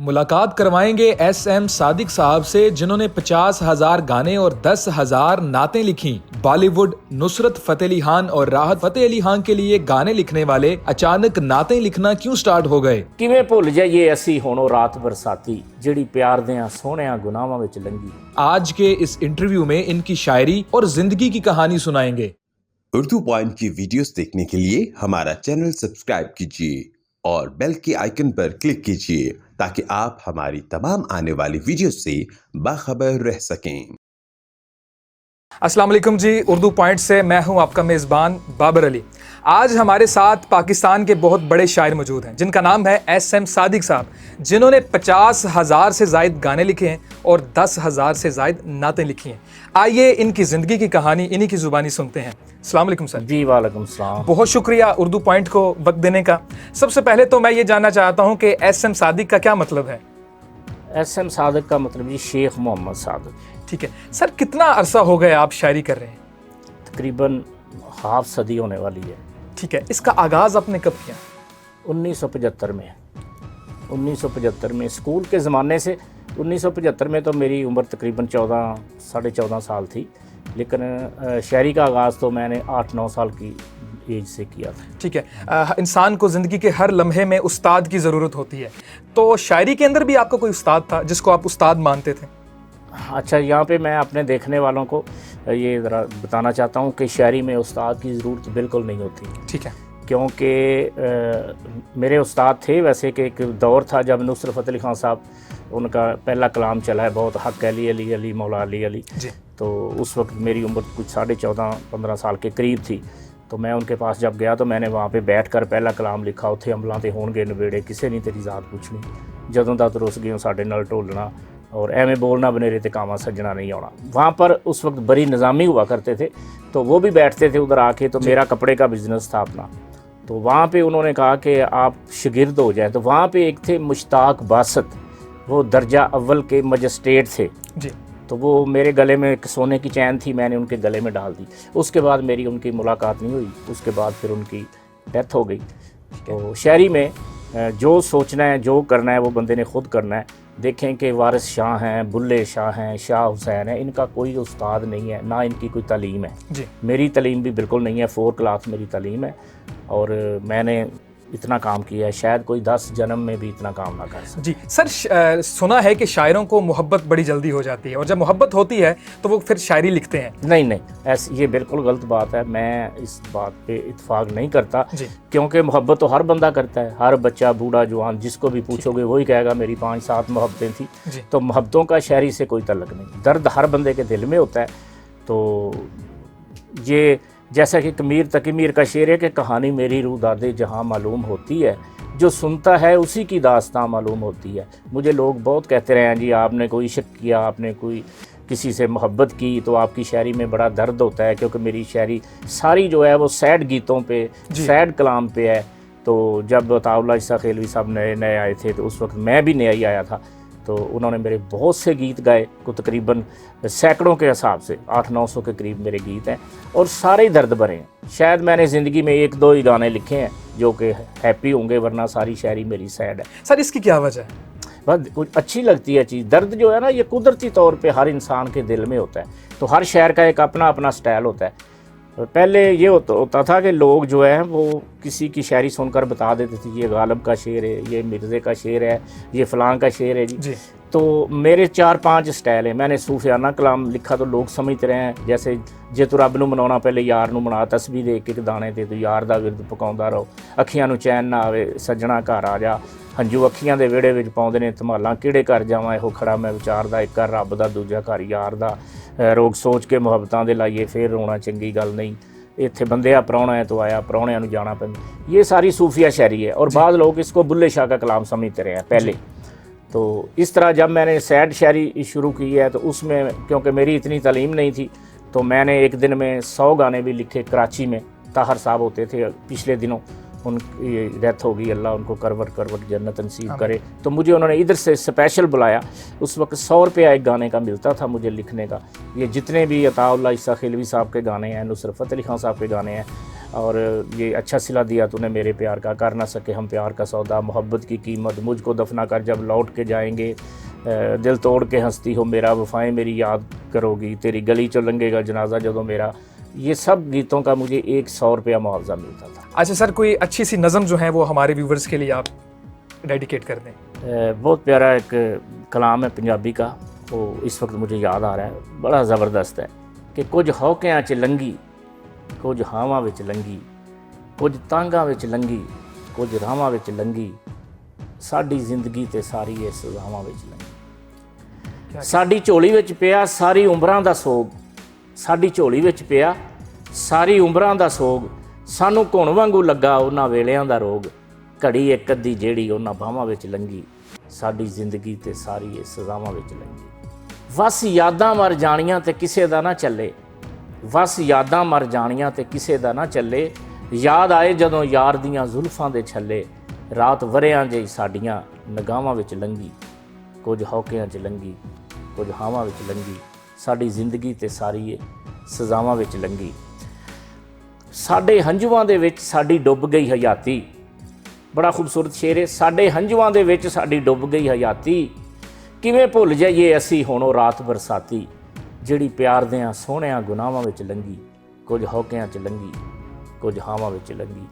मुलाकात करवाएंगे SM सादिक साहब से, जिन्होंने 50,000 गाने और 10,000 नातें लिखी। बॉलीवुड नुसरत फतेह अली खान और राहत फतेह अली खान के लिए गाने लिखने वाले अचानक नातें लिखना क्यों स्टार्ट हो गए? किवें भुल जाइए असी हुणों रात बरसाती, जिहड़ी प्यार दियां सोहणियां गुनाहां विच लंघी। आज के इस इंटरव्यू में इनकी शायरी और जिंदगी की कहानी सुनाएंगे। उर्दू पॉइंट की वीडियोस देखने के लिए हमारा चैनल सब्सक्राइब कीजिए और बेल के आइकन पर क्लिक कीजिए ताकि आप हमारी तमाम आने वाली वीडियोस से बाखबर रह सकें। अस्सलाम वालेकुम जी, उर्दू पॉइंट से मैं हूं आपका मेज़बान बाबर अली। आज हमारे साथ पाकिस्तान के बहुत बड़े शायर मौजूद हैं, जिनका नाम है SM सादिक साहब, जिन्होंने 50,000 से ज़ायद गाने लिखे हैं और 10,000 से ज़ायद नातें लिखी हैं। आइए इनकी ज़िंदगी की कहानी इन्हीं की ज़ुबानी सुनते हैं। अस्सलाम वालेकुम सर। जी वालेकुम सलाम। बहुत शुक्रिया उर्दू पॉइंट को वक्त देने का। सबसे पहले तो मैं ये जानना चाहता हूँ कि SM सादिक का क्या मतलब है? SM सादिक का मतलब जी शेख मोहम्मद सादिक। ठीक है सर, कितना अरसा हो गया आप शायरी कर रहे हैं? तकरीबन हाफ सदी होने वाली है। ठीक है, इसका आगाज़ आपने कब किया? 1975 में। 1975 में स्कूल के ज़माने से 1975 में तो मेरी उम्र तकरीबन 14 साल थी, लेकिन शायरी का आगाज़ तो मैंने 8-9 साल की एज से किया था। ठीक है, इंसान को ज़िंदगी के हर लम्हे में उस्ताद की ज़रूरत होती है, तो शायरी के अंदर भी आपका कोई उस्ताद था जिसको आप उस्ताद मानते थे? अच्छा, यहाँ पे मैं अपने देखने वालों को ये ज़रा बताना चाहता हूँ कि शायरी में उस्ताद की ज़रूरत बिल्कुल नहीं होती। ठीक है, क्योंकि मेरे उस्ताद थे वैसे कि एक दौर था जब नुसरत फतेह अली खान साहब, उनका पहला कलाम चला है बहुत, हक अली अली अली मौला अली अली जी। तो उस वक्त मेरी उम्र कुछ 14.5-15 साल के करीब थी। तो मैं उनके पास जब गया तो मैंने वहाँ पे बैठकर पहला कलाम लिखा। उत्थे अमलों ते होणगे नवेड़े, किसे नहीं तेरी ज़ात पुछनी, जदों दा तुरस गए साडे नाल ढोलना, और एवें बोलना बनेरे ते कामा सज्जना नहीं आना। वहाँ पर उस वक्त बड़ी निज़ामी हुआ करते थे, तो वो भी बैठते थे उधर आके। तो मेरा कपड़े का बिज़नेस था अपना, तो वहाँ पे उन्होंने कहा कि आप शागिर्द हो जाएं। तो वहाँ पे एक थे मुश्ताक बासत, वो दर्जा अव्वल के मजिस्ट्रेट थे जी। तो वो मेरे गले में एक सोने की चैन थी, मैंने उनके गले में डाल दी। उसके बाद मेरी उनकी मुलाकात नहीं हुई, उसके बाद फिर उनकी डेथ हो गई। तो शायरी में जो सोचना है, जो करना है, वो बंदे ने खुद करना है। देखें कि वारिस शाह हैं, बुल्ले शाह हैं, शाह हुसैन है, इनका कोई उस्ताद नहीं है, ना इनकी कोई तालीम है जी। मेरी मेरी तालीम भी बिल्कुल नहीं है, 4 क्लास मेरी तालीम है, और मैंने इतना काम किया है, शायद कोई 10 जन्म में भी इतना काम ना कर सके। जी सर, सुना है कि शायरों को मोहब्बत बड़ी जल्दी हो जाती है, और जब मोहब्बत होती है तो वो फिर शायरी लिखते हैं। नहीं, ऐसी ये बिल्कुल गलत बात है। मैं इस बात पे इत्फाक नहीं करता, क्योंकि मोहब्बत तो हर बंदा करता है, हर बच्चा, बूढ़ा, जवान, जिसको भी पूछोगे वही कहेगा मेरी 5-7 मोहब्बतें थी। तो मोहब्बतों का शायरी से कोई तल्लुक नहीं। दर्द हर बंदे के दिल में होता है। तो ये जैसा कि कमीर तकीमीर का शेर है कि कहानी मेरी रूह दादे जहाँ मालूम होती है, जो सुनता है उसी की दास्तां मालूम होती है। मुझे लोग बहुत कहते रहे हैं जी आपने कोई इश्क किया, आपने कोई किसी से मोहब्बत की तो आपकी शायरी में बड़ा दर्द होता है, क्योंकि मेरी शायरी सारी जो है वो सैड गीतों पे, सैड कलाम पे है। तो जब अताउल्लाह इसा खेलवी साहब नए आए थे तो उस वक्त मैं भी नया ही आया था, तो उन्होंने मेरे बहुत से गीत गाए, को तकरीबन सैकड़ों के हिसाब से 800-900 के करीब मेरे गीत हैं, और सारे ही दर्द भरे हैं। शायद मैंने ज़िंदगी में 1-2 ही गाने लिखे हैं जो कि हैप्पी होंगे, वरना सारी शायरी मेरी सैड है। सर, इसकी क्या वजह है? बस कुछ अच्छी लगती है चीज़। दर्द जो है ना, ये कुदरती तौर पे हर इंसान के दिल में होता है। तो हर शायर का एक अपना अपना स्टाइल होता है। पहले ये होता था कि लोग जो है वो किसी की शायरी सुनकर बता देते थे ये गालिब का शेर है, ये मिर्ज़े का शेर है, ये फ़लाँ का शेर है जी। तो मेरे 4-5 स्टाइल है। मैंने सूफियाना कलाम लिखा तो लोग समझते रहे हैं, जैसे जे तू रब नूं मनाउणा पहले यार नूं मना, तस्बीह दे एक दाने ते तू यार दा विरद पकाउंदा रहो, अखियां नूं चैन ना आवे सज्जणा घर आ जा, हंजू अखियां दे विहड़े विच पाउंदे ने धमालां किहड़े कर जावां इहो खड़ा मैं विचारदा, एक घर रब दा दूजा घर यार दा, रोग सोच के मुहब्बतां दे लाइए फिर रोना चंगी गल नहीं, इत्थे बंदिया प्राहुणा है तो आया प्राहुणिਆਂ ਨੂੰ जाना पैंदा। ये सारी सूफिया शायरी है, और बाद लोग इसको बुल्ले शाह का कलाम समझते रहे हैं पहले। तो इस तरह जब मैंने सैड शायरी शुरू की है तो उसमें क्योंकि मेरी इतनी तालीम नहीं थी, तो मैंने एक दिन में 100 गाने भी लिखे। कराची में ताहर साहब होते थे, पिछले दिनों उनकी डेथ हो गई, अल्लाह उनको करवट जन्नत नसीब करे। तो मुझे उन्होंने इधर से स्पेशल बुलाया। उस वक्त 100 रुपया एक गाने का मिलता था मुझे लिखने का। ये जितने भी अताउल्लाह इसा खेलवी साहब के गाने हैं, नुसरत फतेह अली खान साहब के गाने हैं, اور یہ اچھا صلہ دیا تو نے میرے پیار کا، کر نہ سکے ہم پیار کا سودا، محبت کی قیمت مجھ کو دفنا کر جب لوٹ کے جائیں گے، دل توڑ کے ہنستی ہو میرا، وفائیں میری یاد کرو گی، تیری گلی چو لنگے گا جنازہ جدوں میرا، یہ سب گیتوں کا مجھے 100 روپیہ معاوضہ ملتا تھا۔ اچھا سر، کوئی اچھی سی نظم جو ہے وہ ہمارے ویورز کے لیے آپ ڈیڈیکیٹ کر دیں۔ بہت پیارا ایک کلام ہے پنجابی کا، وہ اس وقت مجھے یاد آ رہا ہے، بڑا زبردست ہے کہ کچھ ہوکیاں چ لنگی، کچھ ہاواں وچ لنگی، کچھ تانگاں وچ لنگی، کچھ راواں وچ لنگی، ساڈی زندگی تے ساری اس سزاواں وچ لنگی، ساڈی جھولی وچ پیا ساری عمراں دا سوگ، ساڈی جھولی وچ پیا ساری عمراں دا سوگ، سانوں گھن وانگو لگا انہاں ویلیاں دا روگ، گھڑی ایک ادھی جیڑی انہاں باواں وچ لنگی، ساڈی زندگی تے ساری اس سزاواں وچ لنگی، وس یاداں مر جانیاں تے کسے دا نہ چلے، وس یاداں مر جانیاں تے کسے دا نہ چلے، یاد آئے جدوں یار دیاں زلفاں دے چھلے، رات وریاں جئی ساڈیاں نگاواں وچ لنگی، کچھ ہوکیاں چ لنگی، کچھ ہاواں وچ لنگی، ساڈی زندگی تے ساری سزاواں وچ لنگی، ساڈے ہنجواں دے وچ ساڈی ڈب گئی حیاتی، بڑا خوبصورت شعر ہے، ساڈے ہنجواں دے وچ ساڈی ڈب گئی حیاتی، کیویں بھل جائیے اسی ہن او رات برساتی، جڑی پیار دیاں سوہنیاں گناواں وچ لنگی، کچھ ہوکیاں چ لنگی، کچھ ہاواں وچ لنگی،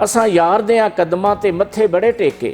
اساں یار دیاں قدماں تے متھے بڑے ٹیکے،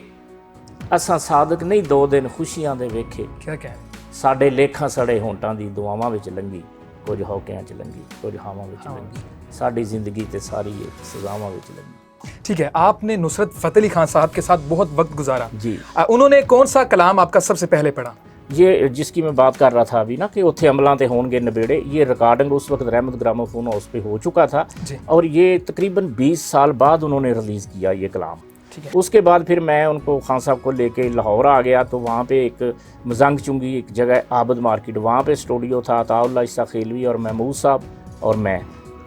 اساں صادق نہیں 2 دن خوشیاں دے ویکھے، کیا کہیں ساڈے لیکھاں سڑے ہونٹاں دی دعاواں وچ لنگی، کچھ ہوکیاں چ لنگی، کچھ ہاواں وچ لنگی، ساڈی زندگی تے ساری سزاواں وچ لنگی۔ ٹھیک ہے، آپ نے نصرت فتح علی خان صاحب کے ساتھ بہت وقت گزارا، جی، انہوں نے کون سا کلام آپ کا سب سے پہلے پڑھا؟ یہ جس کی میں بات کر رہا تھا ابھی نا کہ اتھے عملاں تے ہون گے نبیڑے، یہ ریکارڈنگ اس وقت رحمت گراموفون ہاؤس پہ ہو چکا تھا، جی، اور یہ تقریباً 20 سال بعد انہوں نے ریلیز کیا یہ کلام۔ ٹھیک ہے، اس کے بعد پھر میں ان کو خان صاحب کو لے کے لاہور آ گیا، تو وہاں پہ ایک مزنگ چنگی ایک جگہ عابد مارکیٹ، وہاں پہ اسٹوڈیو تھا، عطاء اللہ عیسیٰ خیلوی اور محمود صاحب اور میں،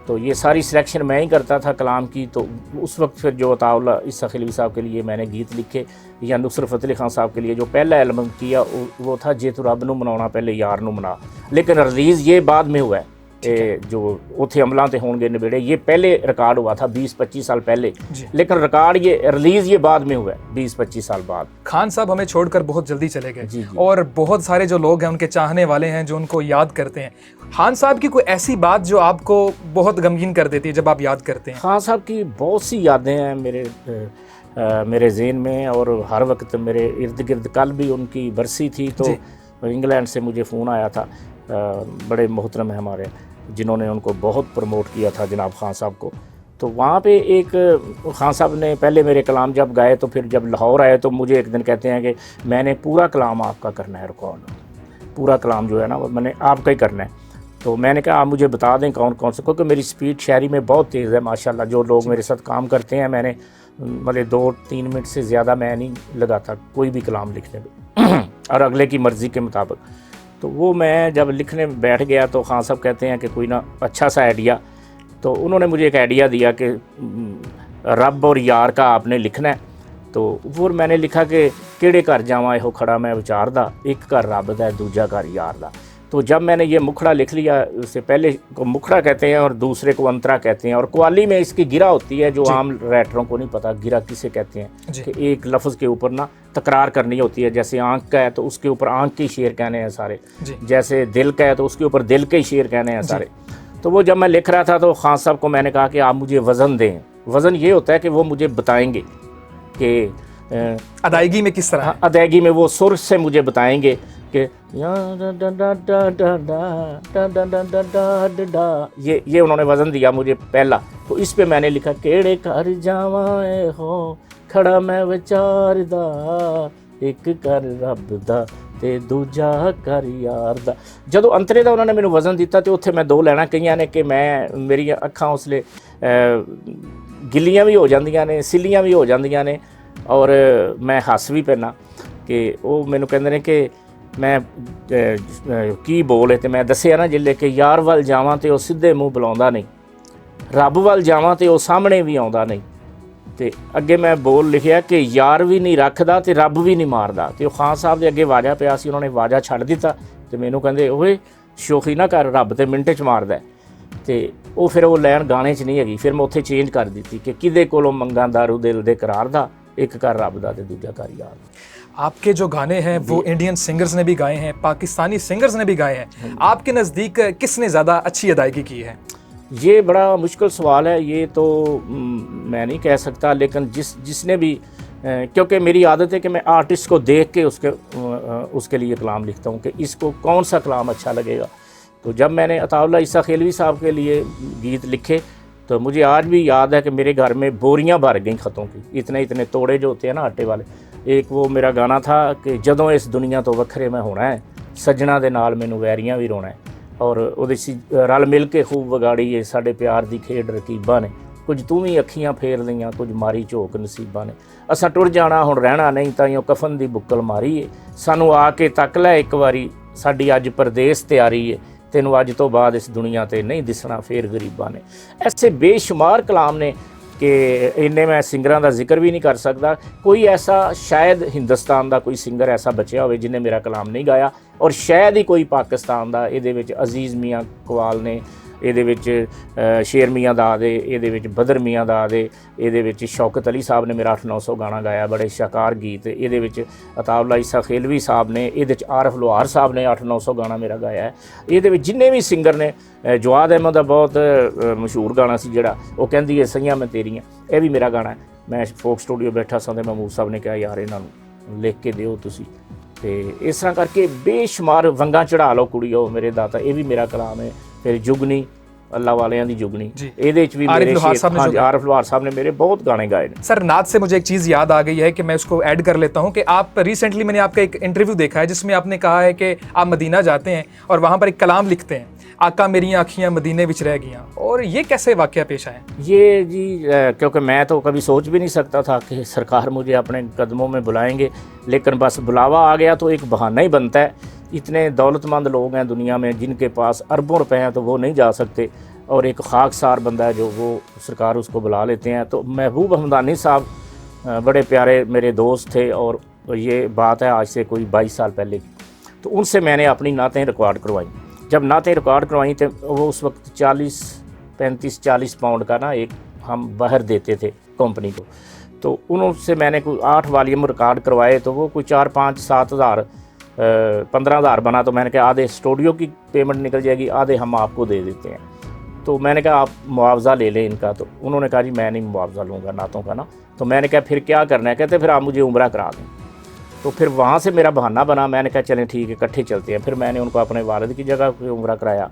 تو یہ ساری سلیکشن میں ہی کرتا تھا کلام کی۔ تو اس وقت پھر جو عطاء اللہ عیسیٰ خیلوی صاحب کے لیے میں نے گیت لکھے، یا نصرت فتح علی خان صاحب کے لیے جو پہلا ایلبم کیا وہ تھا جے تو رب نو مناونا پہلے یار نو منا، لیکن ریلیز یہ بعد میں ہوا ہے، جو اتھے عملاں تے ہون گے نبیڑے یہ پہلے ریکارڈ ہوا تھا 20-25 سال پہلے، لیکن ریکارڈ یہ ریلیز یہ بعد میں ہوا ہے 20-25 سال بعد۔ خان صاحب ہمیں چھوڑ کر بہت جلدی چلے گئے، جی، اور بہت سارے جو لوگ ہیں ان کے چاہنے والے ہیں جو ان کو یاد کرتے ہیں، خان صاحب کی کوئی ایسی بات جو آپ کو بہت غمگین کر دیتی ہے جب آپ یاد کرتے ہیں؟ خان صاحب کی بہت سی یادیں ہیں میرے ذہن میں، اور ہر وقت میرے ارد گرد۔ کل بھی ان کی برسی تھی، تو انگلینڈ سے مجھے فون آیا تھا، بڑے محترم ہیں ہمارے جنہوں نے ان کو بہت پروموٹ کیا تھا جناب خان صاحب کو، تو وہاں پہ ایک خان صاحب نے پہلے میرے کلام جب گائے، تو پھر جب لاہور آئے تو مجھے ایک دن کہتے ہیں کہ میں نے پورا کلام آپ کا کرنا ہے ریکارڈ، پورا کلام جو ہے نا وہ میں نے آپ کا ہی کرنا ہے۔ تو میں نے کہا آپ مجھے بتا دیں کون کون سے، کیونکہ میری سپیڈ شاعری میں بہت تیز ہے ماشاءاللہ، جو لوگ میرے ساتھ کام کرتے ہیں، میں نے مطلب 2-3 منٹ سے زیادہ میں نہیں لگاتا کوئی بھی کلام لکھنے میں اور اگلے کی مرضی کے مطابق۔ تو وہ میں جب لکھنے بیٹھ گیا تو خان صاحب کہتے ہیں کہ کوئی نہ اچھا سا آئیڈیا، تو انہوں نے مجھے ایک آئیڈیا دیا کہ رب اور یار کا آپ نے لکھنا ہے۔ تو پھر میں نے لکھا کہ کیڑے گھر جاواں ایہو کھڑا میں وچار دا، ایک گھر رب دا ہے دوجا گھر یار دا۔ تو جب میں نے یہ مکھڑا لکھ لیا، اس سے پہلے کو مکھڑا کہتے ہیں اور دوسرے کو انترا کہتے ہیں، اور قوالی میں اس کی گرا ہوتی ہے جو عام رائٹروں کو نہیں پتہ گرا کسے کہتے ہیں، کہ ایک لفظ کے اوپر نا تکرار کرنی ہوتی ہے، جیسے آنکھ کا ہے تو اس کے اوپر آنکھ کے شعر کہنے ہیں سارے، جیسے دل کا ہے تو اس کے اوپر دل کے شعر کہنے ہیں سارے۔ تو وہ جب میں لکھ رہا تھا تو خان صاحب کو میں نے کہا کہ آپ مجھے وزن دیں۔ وزن یہ ہوتا ہے کہ وہ مجھے بتائیں گے کہ ادائیگی میں کس طرح، ادائیگی میں وہ سر سے مجھے بتائیں گے کہ یہ انہوں نے وزن دیا مجھے پہلا۔ تو اس پہ میں نے لکھا کیڑے گھر جاواں اے ہو کھڑا میں وچار دا، ایک کر رب دا تے دوجا کر یار دا۔ جدو انترے دا انہوں نے مینوں وزن دیتا تے اتھے میں 2 لینا کہیاں نے کہ میں میری اکھاں اس لیے گلیاں بھی ہو جاندیاں نے، سلیاں بھی ہو جاندیاں نے، اور میں ہس بھی پینا کہ وہ مینوں کہندے نے کہ میں کی بولے تے میں دسیا نا جلے کہ یار ول جاواں تے وہ سیدھے منہ بلاوندا نہیں، رب ول جاواں تے وہ سامنے بھی آوندا نہیں، تے اگے میں بول لکھیا کہ یار بھی نہیں رکھدا تے رب بھی نہیں ماردا۔ تے خان صاحب دے اگے واجا پیا سی، انہوں نے واجا چھڈ دیتا تے مینوں کہندے اوئے شوخی نہ کر، رب تے منٹ چ ماردا ہے۔ تے ਉਹ ਫਿਰ ਉਹ ਲਾਈਨ ਗਾਣੇ 'ਚ ਨਹੀਂ ਹੈਗੀ, ਫਿਰ ਮੈਂ ਉੱਥੇ ਚੇਂਜ ਕਰ ਦਿੱਤੀ ਕਿ ਕਿਹਦੇ ਕੋਲੋਂ ਮੰਗਾਂ ਦਾਰੂ ਦਿਲ ਦੇ ਕਰਾਰ ਦਾ, ਇੱਕ ਕਰ ਰੱਬ ਦਾ ਤੇ ਦੂਜਾ ਕਰ ਯਾਰ ਦਾ। आपके जो गाने हैं वो इंडियन सिंगर्स ने भी गाए हैं, पाकिस्तानी सिंगर्स ने भी गाए हैं, आपके नज़दीक किसने ज़्यादा अच्छी अदायगी की है? ये बड़ा मुश्किल सवाल है, ये तो मैं नहीं कह सकता, लेकिन जिसने भी क्योंकि मेरी आदत है कि मैं आर्टिस्ट को देख के उसके लिए कलाम लिखता हूँ कि इसको कौन सा कलाम अच्छा लगेगा। तो जब मैंने अताउल्लाह ईसा खेलवी साहब के लिए गीत लिखे तो मुझे आज भी याद है कि मेरे घर में बोरियां भर गई ख़तों की, इतने इतने तोड़े जो होते हैं ना आटे वाले। एक वो मेरा गाना था कि जदों इस दुनिया तो वखरे मैं होना है, सज्जणा दे नाल मैनू वैरियां भी रोना है, और ਉਹਦੇ ਰਲ ਮਿਲ ਕੇ ਖੂਬ ਵਿਗਾੜੀ ਏ ਸਾਡੇ ਪਿਆਰ ਦੀ ਖੇਡ ਰਕੀਬਾਂ ਨੇ, ਕੁਝ ਤੂੰ ਵੀ ਅੱਖੀਆਂ ਫੇਰ ਲਈਆਂ, ਕੁਝ ਮਾਰੀ ਝੋਕ ਨਸੀਬਾਂ ਨੇ, ਅਸਾਂ ਟੁਰ ਜਾਣਾ ਹੁਣ ਰਹਿਣਾ ਨਹੀਂ, ਤਾਈਓ ਕਫਨ ਦੀ ਬੁੱਕਲ ਮਾਰੀ ਏ, ਸਾਨੂੰ ਆ ਕੇ ਤੱਕ ਲੈ ਇੱਕ ਵਾਰੀ, ਸਾਡੀ ਅੱਜ ਪਰਦੇਸ ਤਿਆਰੀ ਏ, ਤੈਨੂੰ ਅੱਜ ਤੋਂ ਬਾਅਦ ਇਸ ਦੁਨੀਆ ਤੇ ਨਹੀਂ ਦਿਸਣਾ ਫੇਰ ਗਰੀਬਾਂ ਨੇ। ऐसे बेशुमार कलाम ने कि इन्ने मैं सिंगरां दा जिक्र भी नहीं कर सकता। कोई ऐसा शायद हिंदुस्तान दा कोई सिंगर ऐसा बचिया होवे जिन्हें मेरा कलाम नहीं गाया, और शायद ही कोई पाकिस्तान दा इहदे विच अजीज़ मियाँ कवाल ने, ਇਹਦੇ ਵਿੱਚ ਸ਼ੇਰ ਮੀਆਂ ਦਾ ਦੇ, ਇਹਦੇ ਵਿੱਚ ਬਦਰ ਮੀਆਂ ਦਾ ਦੇ, ਇਹਦੇ ਵਿੱਚ ਸ਼ੌਕਤ ਅਲੀ ਸਾਹਿਬ ਨੇ ਮੇਰਾ 800-900 ਗਾਣਾ ਗਾਇਆ, ਬੜੇ ਸ਼ਾਕਾਰ ਗੀਤ। ਇਹਦੇ ਵਿੱਚ ਅਤਾਉਲਾ ਈਸਾ ਖੇਲਵੀ ਸਾਹਿਬ ਨੇ, ਇਹਦੇ ਵਿੱਚ ਆਰਫ ਲੋਹਾਰ ਸਾਹਿਬ ਨੇ 800-900 ਗਾਣਾ ਮੇਰਾ ਗਾਇਆ ਹੈ। ਇਹਦੇ ਵਿੱਚ ਜਿੰਨੇ ਵੀ ਸਿੰਗਰ ਨੇ, ਜਵਾਦ ਅਹਿਮਦ ਦਾ ਬਹੁਤ ਮਸ਼ਹੂਰ ਗਾਣਾ ਸੀ ਜਿਹੜਾ ਉਹ ਕਹਿੰਦੀ ਹੈ ਸਈਆਂ ਮੈਂ ਤੇਰੀਆਂ, ਇਹ ਵੀ ਮੇਰਾ ਗਾਣਾ ਹੈ। ਮੈਂ ਫੋਕ ਸਟੂਡੀਓ ਬੈਠਾ ਸਾਂ ਤੇ ਮਹਿਮੂਦ ਸਾਹਿਬ ਨੇ ਕਿਹਾ ਯਾਰ ਇਹਨਾਂ ਨੂੰ ਲਿਖ ਕੇ ਦਿਓ ਤੁਸੀਂ, ਤੇ ਇਸ ਤਰ੍ਹਾਂ ਕਰਕੇ ਬੇਸ਼ੁਮਾਰ ਵੰਗਾਂ ਚੜਾ ਲਓ ਕੁੜੀਓ ਮੇਰੇ ਦਾਤਾ, ਇਹ ਵੀ ਮੇਰਾ ਕਲਾਮ ਹੈ। ਫਿਰ ਜੁਗਨੀ अल्लाह वालियां दी जुगनी, ਇਹਦੇ ਵਿੱਚ ਵੀ ਮੇਰੇ आरिफ लोहार साहब ने मेरे बहुत गाने गाए हैं। सर नात से मुझे एक चीज़ याद आ गई है कि मैं उसको ऐड कर लेता हूँ कि आप रिसेंटली मैंने आपका एक इंटरव्यू देखा है जिसमें आपने कहा है कि आप मदीना जाते हैं और वहाँ पर एक कलाम लिखते हैं, आका मेरी आँखियाँ मदीने विच रह गईं, और ये कैसे वाक़या पेश आए? ये जी क्योंकि मैं तो कभी सोच भी नहीं सकता था कि सरकार मुझे अपने कदमों में बुलाएंगे, लेकिन बस बुलावा आ गया तो एक बहाना ही बनता है। इतने दौलतमंद लोग हैं दुनिया में जिनके पास अरबों रुपए हैं तो वो नहीं जा सकते, और एक खाकसार बंदा है जो वो सरकार उसको बुला लेते हैं। तो महबूब हमदानी साहब बड़े प्यारे मेरे दोस्त थे, और ये बात है आज से कोई 22 साल पहले की। तो उनसे मैंने अपनी नातें रिकॉर्ड करवाई। जब नातें रिकॉर्ड करवाई तो वो उस वक्त 35-40 पाउंड का ना एक हम बाहर देते थे कंपनी को। तो उनसे मैंने कोई 8 वॉल्यूम रिकॉर्ड करवाए, तो वो कोई 4-5-7 हज़ार 15 हज़ार बना। तो मैंने कहा आधे स्टूडियो की पेमेंट निकल जाएगी, आधे हम आपको दे देते हैं। तो मैंने कहा आप मुआवज़ा ले लें इनका। तो उन्होंने कहा जी मैं नहीं मुआवज़ा लूँगा नातों का ना। तो मैंने कहा फिर क्या करना है? कहते फिर आप मुझे उम्रा करा दें। तो फिर वहाँ से मेरा बहाना बना, मैंने कहा चलें ठीक है इकट्ठे चलते हैं। फिर मैंने उनको अपने वालिद की जगह पे उम्रा कराया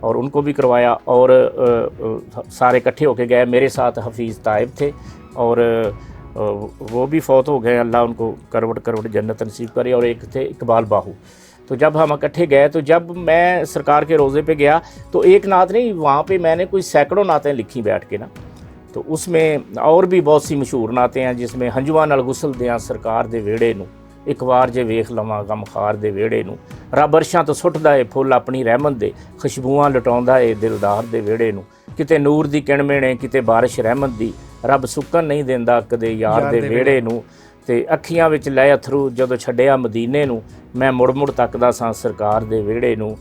और उनको भी करवाया, और सारे इकट्ठे होके गए। मेरे साथ हफीज़ ताइब थे, और वो भी फौत हो गए, अल्लाह उनको करवट जन्नत नसीब करे, और एक थे इकबाल बाहू। तो जब हम इकट्ठे गए, तो जब मैं सरकार के रोज़े पे गया तो एक नात नहीं, वहाँ पे मैंने कोई सैकड़ों नातें लिखी बैठ के ना। तो उसमें और भी बहुत सी मशहूर नातें हैं, जिसमें हंजुआ नाल गुसल दियां सरकार दे वेड़े नूं, एक वार जे वेख लवां गमखार दे वेड़े नूं, रब अरशां तो सुੱਟਦਾ ਏ फुੱਲ अपनी रहमत दे, खुशबूआं लुटाਉਂਦਾ ਏ दिलदार दे वेड़े नूं, किते नूर दी किणमे ने किते बारिश रहमत दी, रब सुੱਕਣ नहीं देंदा कदे यार दे वेड़े नूं। ਤੇ ਅੱਖੀਆਂ ਵਿੱਚ ਲੈ ਅਥਰੂ ਜਦੋਂ ਛੱਡਿਆ ਮਦੀਨੇ ਨੂੰ, ਮੈਂ ਮੁੜ ਤੱਕਦਾ ਸਾਂ ਸਰਕਾਰ ਦੇ ਵਿਹੜੇ ਨੂੰ,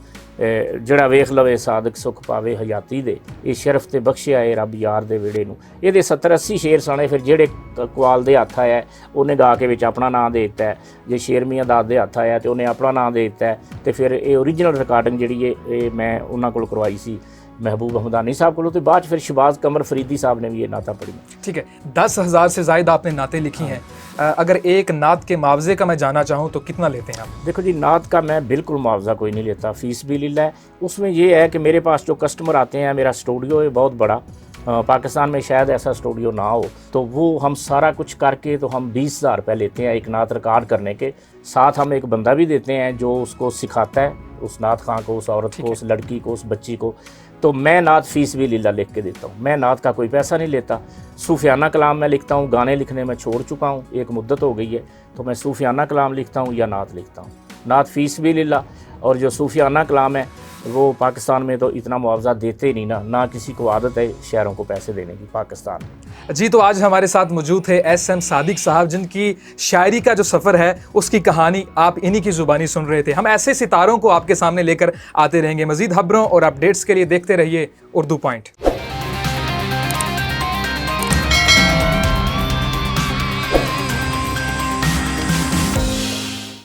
ਜਿਹੜਾ ਵੇਖ ਲਵੇ ਸਾਦਕ ਸੁਖ ਪਾਵੇ ਹਯਾਤੀ ਦੇ, ਇਹ ਸ਼ਰਫ ਤੇ ਬਖਸ਼ਿਆ ਏ ਰੱਬ ਯਾਰ ਦੇ ਵਿਹੜੇ ਨੂੰ। ਇਹਦੇ 70-80 ਸ਼ੇਰ ਸਣੇ। ਫਿਰ ਜਿਹੜੇ ਕਵਾਲ ਦੇ ਹੱਥ ਆਇਆ ਉਹਨੇ ਗਾ ਕੇ ਵਿੱਚ ਆਪਣਾ ਨਾਂ ਦੇ ਦਿੱਤਾ, ਜੇ ਸ਼ੇਰ ਮੀਆਂ ਦਾਦ ਦੇ ਹੱਥ ਆਇਆ ਤੇ ਉਹਨੇ ਆਪਣਾ ਨਾਂ ਦੇ ਦਿੱਤਾ। ਤੇ ਫਿਰ ਇਹ ਓਰੀਜਨਲ ਰਿਕਾਰਡਿੰਗ ਜਿਹੜੀ ਇਹ ਮੈਂ ਉਹਨਾਂ ਕੋਲ ਕਰਵਾਈ ਸੀ महबूब हमदानी साहब को। तो बाद फिर शहबाज कमर फरीदी साहब ने भी ये नाता पढ़ी। ठीक है, 10,000 से ज़ायद आपने नाते लिखी हैं। अगर एक नात के मुआवजे का मैं जाना चाहूँ तो कितना लेते हैं आप? देखो जी, नात का मैं बिल्कुल मुआवजा कोई नहीं लेता, फ़ीस भी लीला है। उसमें ये है कि मेरे पास जो कस्टमर आते हैं, मेरा स्टूडियो है बहुत बड़ा, पाकिस्तान में शायद ऐसा स्टूडियो ना हो, तो वो हम सारा कुछ करके तो हम 20,000 रुपये लेते हैं एक नात रिकॉर्ड करने के। साथ हम एक बंदा भी देते हैं जो उसको सिखाता है, उस नात खां को, उस औरत को, उस लड़की को, उस बच्ची को। तो मैं नात फ़ीस भी लीला लिख के देता हूँ। मैं नात का कोई पैसा नहीं लेता। सूफियाना कलाम मैं लिखता हूँ, गाने लिखने में छोड़ चुका हूँ, एक मुद्दत हो गई है। तो मैं सूफियाना कलाम लिखता हूँ या नात लिखता हूँ, नात फ़ीस भी लीला। और जो सूफियाना कलाम है वो पाकिस्तान में तो इतना मुआवजा देते ही नहीं ना किसी को आदत है शहरों को पैसे देने की पाकिस्तान में। जी, तो आज हमारे साथ मौजूद थे SM सादिक साहब, जिनकी शायरी का जो सफ़र है उसकी कहानी आप इन्हीं की ज़ुबानी सुन रहे थे। हम ऐसे सितारों को आपके सामने लेकर आते रहेंगे। मज़ीद खबरों और अपडेट्स के लिए देखते रहिए उर्दू पॉइंट।